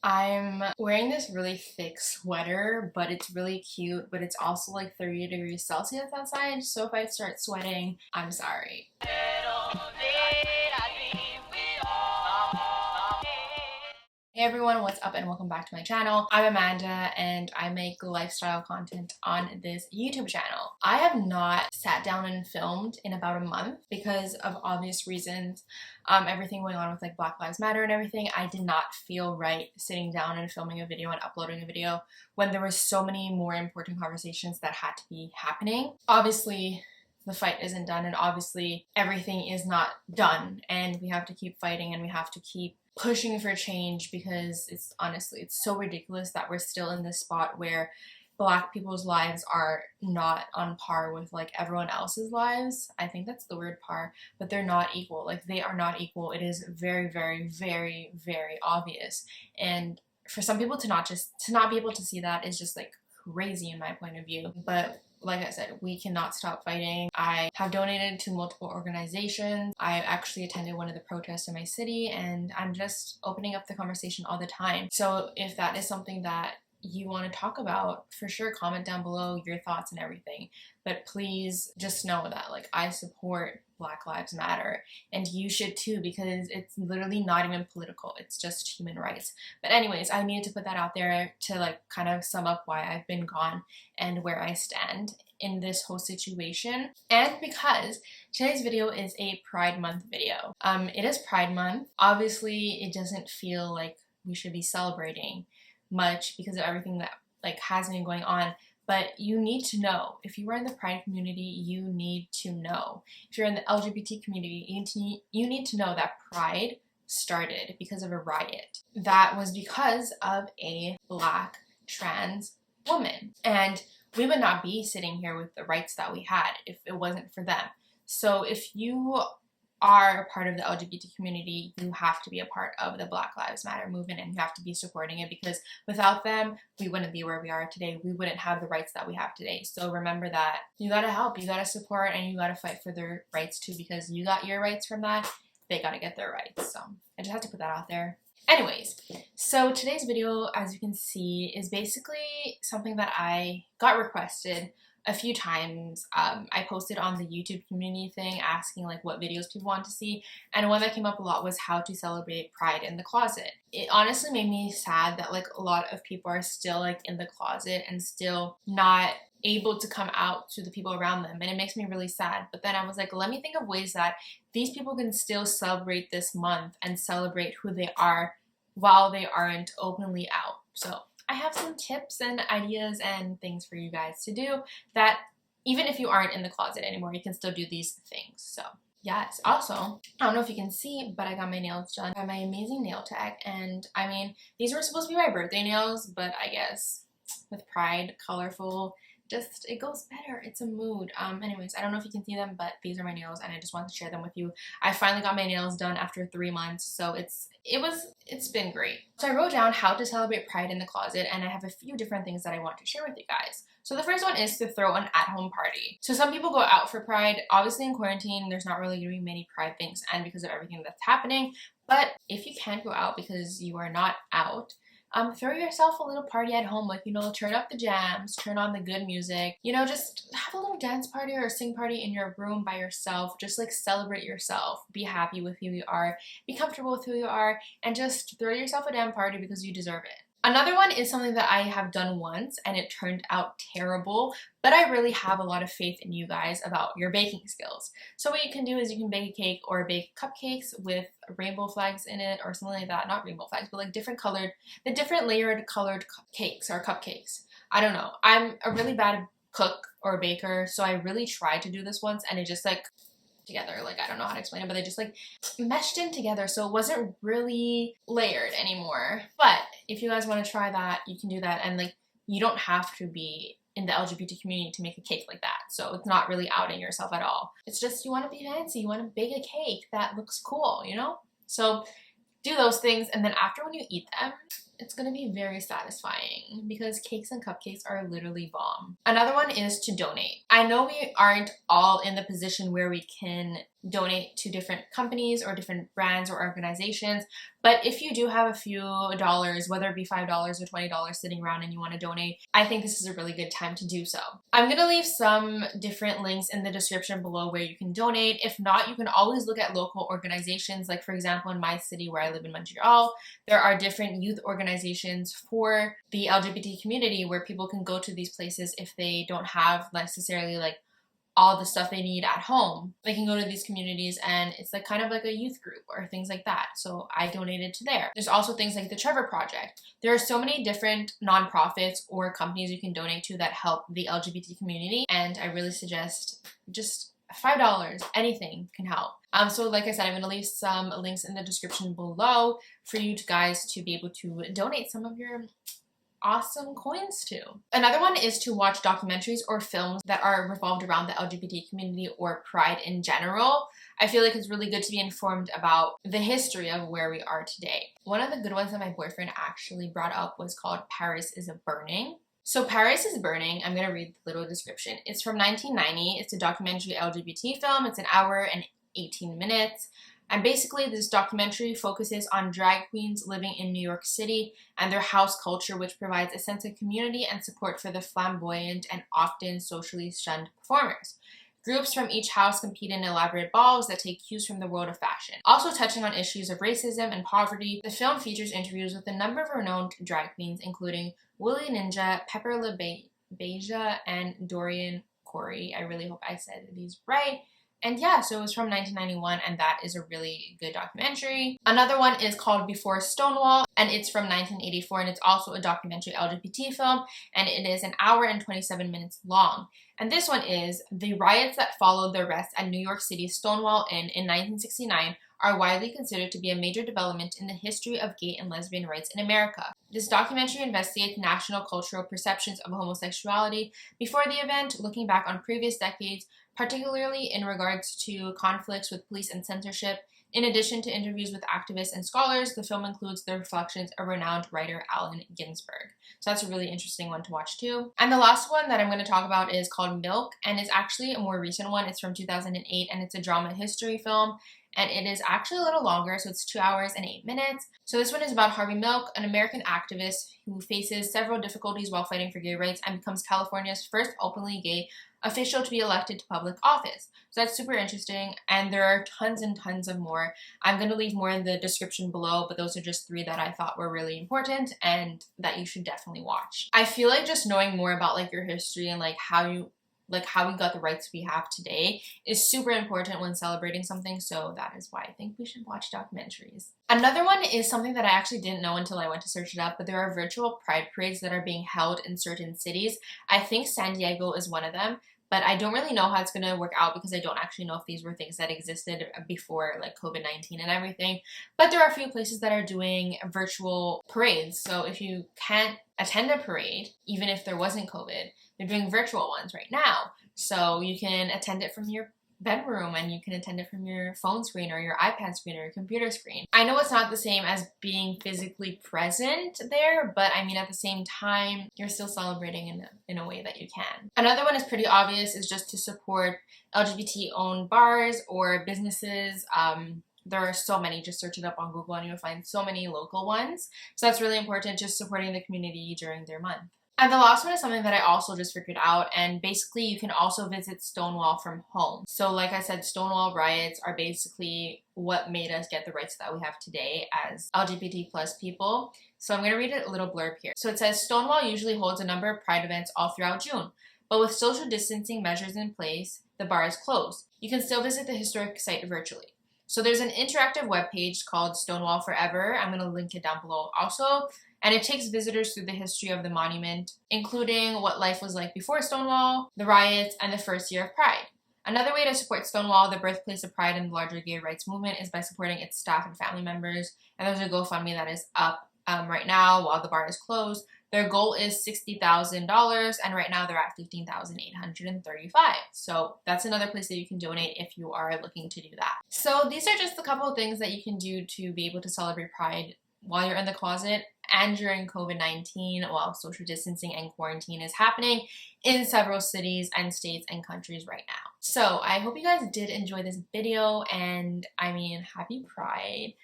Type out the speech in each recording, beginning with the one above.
I'm wearing this really thick sweater, but it's really cute, but it's also like 30 degrees Celsius outside, so if I start sweating, I'm sorry. Hey everyone, what's up and welcome back to my channel. I'm Amanda and I make lifestyle content on this YouTube channel. I have not sat down and filmed in about a month because of obvious reasons. Everything going on with like Black Lives Matter and everything, I did not feel right sitting down and filming a video and uploading a video when there were so many more important conversations that had to be happening. Obviously, the fight isn't done and obviously everything is not done and we have to keep fighting and we have to keep pushing for change because it's so ridiculous that we're still in this spot where Black people's lives are not on par with like everyone else's lives. I think that's the word par, but they're not equal. Like they are not equal. It is very, very, very, very obvious. And for some people to not be able to see that is just like crazy in my point of view. But like I said, we cannot stop fighting. I have donated to multiple organizations. I actually attended one of the protests in my city and I'm just opening up the conversation all the time. So if that is something that you want to talk about, for sure comment down below your thoughts and everything. But please just know that like I support Black Lives Matter and you should too, because it's literally not even political, it's just human rights. But anyways, I needed to put that out there to like kind of sum up why I've been gone and where I stand in this whole situation. And because today's video is a Pride Month video. It is Pride Month. Obviously it doesn't feel like we should be celebrating much because of everything that like has been going on, but you need to know. If you are in the Pride community, you need to know. If you're in the LGBT community, you need to know that Pride started because of a riot. That was because of a Black trans woman, and we would not be sitting here with the rights that we had if it wasn't for them. So if you are a part of the LGBT community, you have to be a part of the Black Lives Matter movement and you have to be supporting it, because without them, we wouldn't be where we are today. We wouldn't have the rights that we have today. So remember that you gotta help, you gotta support, and you gotta fight for their rights too, because you got your rights from that, they gotta get their rights. So I just have to put that out there. Anyways, so today's video, as you can see, is basically something that I got requested a few times. I posted on the YouTube community thing asking like what videos people want to see, and one that came up a lot was how to celebrate Pride in the closet. It honestly made me sad that like a lot of people are still like in the closet and still not able to come out to the people around them, and it makes me really sad. But then I was like, let me think of ways that these people can still celebrate this month and celebrate who they are while they aren't openly out. So I have some tips and ideas and things for you guys to do that even if you aren't in the closet anymore, you can still do these things. So yes. Also, I don't know if you can see, but I got my nails done by my amazing nail tech, and I mean, these were supposed to be my birthday nails, but I guess with Pride, colorful, just it goes better. It's a mood. Anyways, I don't know if you can see them, but these are my nails and I just wanted to share them with you. I finally got my nails done after 3 months, so it's been great. So I wrote down how to celebrate Pride in the closet, and I have a few different things that I want to share with you guys. So the first one is to throw an at-home party. So some people go out for Pride. Obviously in quarantine, there's not really going to be many Pride things and because of everything that's happening. But if you can't go out because you are not out, throw yourself a little party at home, like, you know, turn up the jams, turn on the good music, you know, just have a little dance party or a sing party in your room by yourself. Just like celebrate yourself, be happy with who you are, be comfortable with who you are, and just throw yourself a damn party because you deserve it. Another one is something that I have done once and it turned out terrible, but I really have a lot of faith in you guys about your baking skills. So what you can do is you can bake a cake or bake cupcakes with rainbow flags in it or something like that. Not rainbow flags, but like different layered colored cakes or cupcakes. I don't know. I'm a really bad cook or baker, so I really tried to do this once and it just like together, like I don't know how to explain it, but they just like meshed in together, so it wasn't really layered anymore. But if you guys want to try that, you can do that, and like you don't have to be in the LGBT community to make a cake like that, so it's not really outing yourself at all. It's just you want to be fancy, you want to bake a cake that looks cool, you know? So do those things, and then after when you eat them, it's gonna be very satisfying because cakes and cupcakes are literally bomb. Another one is to donate. I know we aren't all in the position where we can donate to different companies or different brands or organizations, but if you do have a few dollars, whether it be $5 or $20 sitting around and you want to donate, I think this is a really good time to do so. I'm gonna leave some different links in the description below where you can donate. If not, you can always look at local organizations. Like for example, in my city where I live in Montreal, there are different youth organizations for the LGBT community where people can go to these places if they don't have necessarily like all the stuff they need at home. They can go to these communities and it's like kind of like a youth group or things like that. So I donated to there. There's also things like the Trevor Project. There are so many different nonprofits or companies you can donate to that help the LGBT community, and I really suggest just $5, anything can help. So like I said, I'm going to leave some links in the description below for you guys to be able to donate some of your awesome coins to. Another one is to watch documentaries or films that are revolved around the LGBT community or Pride in general. I feel like it's really good to be informed about the history of where we are today. One of the good ones that my boyfriend actually brought up was called Paris is Burning. So Paris is Burning, I'm going to read the little description. It's from 1990. It's a documentary LGBT film. It's an hour and 18 minutes. And basically this documentary focuses on drag queens living in New York City and their house culture, which provides a sense of community and support for the flamboyant and often socially shunned performers. Groups from each house compete in elaborate balls that take cues from the world of fashion. Also touching on issues of racism and poverty, the film features interviews with a number of renowned drag queens, including Willie Ninja, Pepper LaBeija, and Dorian Corey. I really hope I said these right. And yeah, so it was from 1991, and that is a really good documentary. Another one is called Before Stonewall, and it's from 1984, and it's also a documentary LGBT film, and it is an hour and 27 minutes long. And this one is the riots that followed the arrest at New York City's Stonewall Inn in 1969 are widely considered to be a major development in the history of gay and lesbian rights in America. This documentary investigates national cultural perceptions of homosexuality before the event, looking back on previous decades, particularly in regards to conflicts with police and censorship. In addition to interviews with activists and scholars, the film includes the reflections of renowned writer Allen Ginsberg. So that's a really interesting one to watch too. And the last one that I'm going to talk about is called Milk, and it's actually a more recent one. It's from 2008, and it's a drama history film. And it is actually a little longer, so it's 2 hours and 8 minutes. So this one is about Harvey Milk, an American activist who faces several difficulties while fighting for gay rights and becomes California's first openly gay official to be elected to public office. So that's super interesting, and there are tons and tons of more. I'm going to leave more in the description below, but those are just 3 that I thought were really important and that you should definitely watch. I feel like just knowing more about like your history and like how we got the rights we have today is super important when celebrating something, so that is why I think we should watch documentaries. Another one is something that I actually didn't know until I went to search it up, but there are virtual pride parades that are being held in certain cities. I think San Diego is one of them, but I don't really know how it's going to work out because I don't actually know if these were things that existed before like COVID-19 and everything. But there are a few places that are doing virtual parades, so if you can't attend a parade, even if there wasn't COVID, they're doing virtual ones right now. So you can attend it from your bedroom, and you can attend it from your phone screen or your iPad screen or your computer screen. I know it's not the same as being physically present there, but I mean at the same time, you're still celebrating in a way that you can. Another one is pretty obvious, is just to support LGBT-owned bars or businesses. There are so many, just search it up on Google and you'll find so many local ones. So that's really important, just supporting the community during their month. And the last one is something that I also just figured out, and basically you can also visit Stonewall from home. So like I said, Stonewall riots are basically what made us get the rights that we have today as LGBT plus people. So I'm going to read a little blurb here. So it says, Stonewall usually holds a number of pride events all throughout June, but with social distancing measures in place, the bar is closed. You can still visit the historic site virtually. So there's an interactive webpage called Stonewall Forever. I'm going to link it down below also. And it takes visitors through the history of the monument, including what life was like before Stonewall, the riots, and the first year of Pride. Another way to support Stonewall, the birthplace of Pride and the larger gay rights movement, is by supporting its staff and family members. And there's a GoFundMe that is up right now while the bar is closed. Their goal is $60,000, and right now they're at $15,835. So that's another place that you can donate if you are looking to do that. So these are just a couple of things that you can do to be able to celebrate Pride while you're in the closet. and during COVID-19 while social distancing and quarantine is happening in several cities and states and countries right now. So I hope you guys did enjoy this video, and I mean, happy Pride.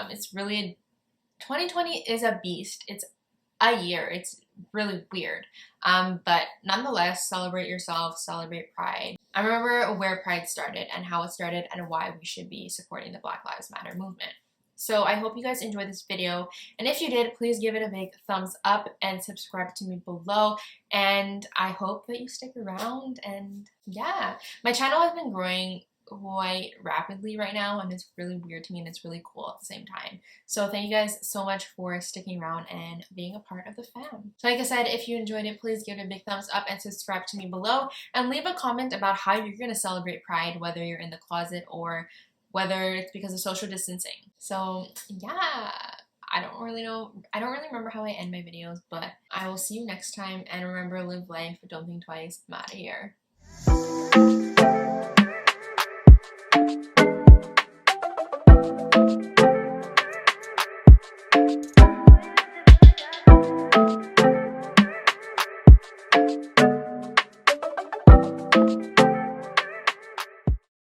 It's really, 2020 is a beast. It's a year. It's really weird. But nonetheless, celebrate yourself, celebrate Pride. I remember where Pride started and how it started and why we should be supporting the Black Lives Matter movement. So I hope you guys enjoyed this video, and if you did, please give it a big thumbs up and subscribe to me below, and I hope that you stick around. And yeah, my channel has been growing quite rapidly right now, and it's really weird to me and it's really cool at the same time. So thank you guys so much for sticking around and being a part of the fam. So like I said, if you enjoyed it, please give it a big thumbs up and subscribe to me below, and leave a comment about how you're gonna celebrate Pride, whether you're in the closet or whether it's because of social distancing. So yeah, I don't really remember how I end my videos, but I will see you next time, and remember, live life, don't think twice, I'm out of here.